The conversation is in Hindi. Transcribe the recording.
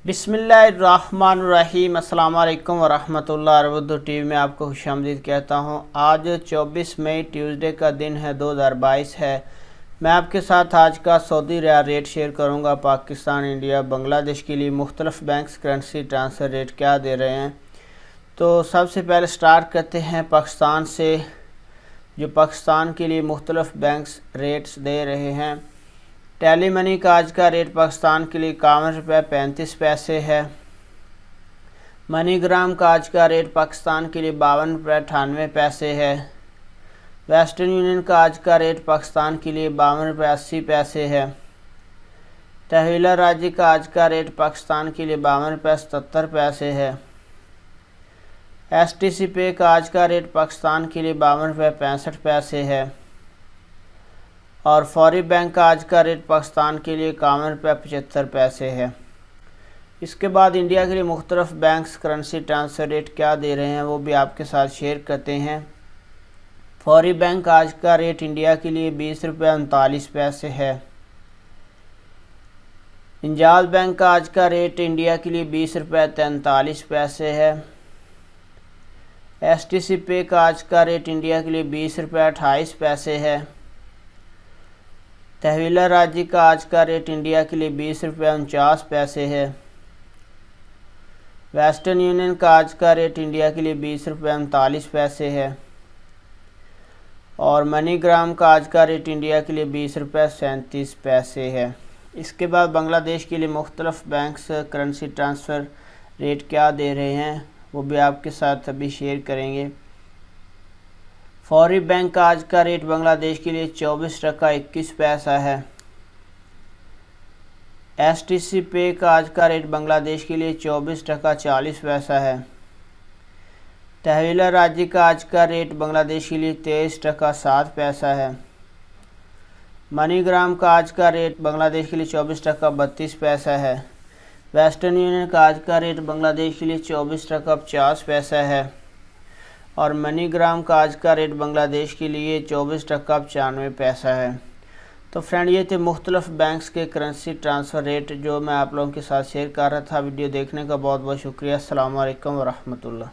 बिस्मिल्लाहिर्रहमानिर्रहीम। अस्सलाम वालेकुम वरहमतुल्लाहि। उर्दू टीवी में आपको खुशामदीद कहता हूँ। आज 24 मई ट्यूसडे का दिन है, 2022 है। मैं आपके साथ आज का सऊदी रियाल रेट शेयर करूँगा। पाकिस्तान, इंडिया, बांग्लादेश के लिए मुख्तलिफ बैंक्स करेंसी ट्रांसफ़र रेट क्या दे रहे हैं। तो सबसे पहले स्टार्ट करते हैं पाकिस्तान से, जो पाकिस्तान के लिए मुख्तलिफ बैंक्स रेट्स दे रहे हैं। टेली मनी का आज का रेट पाकिस्तान के लिए 51 रुपये 35 पैसे है। मनीग्राम का आज का रेट पाकिस्तान के लिए 52 रुपये 98 पैसे है। वेस्टर्न यूनियन का आज का रेट पाकिस्तान के लिए 52 रुपये 80 पैसे है। तहवीला राजी का आज का रेट पाकिस्तान के लिए 52 रुपये 77 पैसे है। STC पे का आज का रेट पाकिस्तान के लिए 52 रुपये 65 पैसे है। और फौरी बैंक का आज का रेट पाकिस्तान के लिए 51 रुपये 75 पैसे है। इसके बाद इंडिया के लिए मुख्तलिफ बैंक्स करेंसी ट्रांसफ़र रेट क्या दे रहे हैं वो भी आपके साथ शेयर करते हैं। फौरी बैंक का आज का रेट इंडिया के लिए 20 रुपये 39 पैसे है। इंजाज बैंक का आज का रेट इंडिया के लिए 20 रुपये 43 पैसे है। STC पे का आज का रेट इंडिया के लिए 20 रुपये 28 पैसे है। तहवीला राजी का आज का रेट इंडिया के लिए 20 रुपये 49 पैसे है। वेस्टर्न यूनियन का आज का रेट इंडिया के लिए 20 रुपये 39 पैसे है। और मनीग्राम का आज का रेट इंडिया के लिए 20 रुपये 37 पैसे है। इसके बाद बांग्लादेश के लिए मुख्तलिफ बैंक्स करेंसी ट्रांसफ़र रेट क्या दे रहे हैं वो भी आपके साथ अभी शेयर करेंगे। फौरी बैंक का आज का रेट बांग्लादेश के लिए 24 टका 21 पैसा है। STC पे का आज का रेट बांग्लादेश के लिए 24 टका 40 पैसा है। तहवीला राजी का आज का रेट बांग्लादेश के लिए 23 टका 7 पैसा है। मनीग्राम का आज का रेट बांग्लादेश के लिए 24 टका 32 पैसा है। वेस्टर्न यूनियन का आज का रेट बांग्लादेश के लिए 24 टका 50 पैसा है। और मनीग्राम का आज का रेट बांग्लादेश के लिए 24 टका 95 पैसा है। तो फ्रेंड, ये थे मुख्तलिफ बैंक्स के करेंसी ट्रांसफ़र रेट जो मैं आप लोगों के साथ शेयर कर रहा था। वीडियो देखने का बहुत बहुत शुक्रिया। अस्सलाम वालेकुम वरहमतुल्लाह।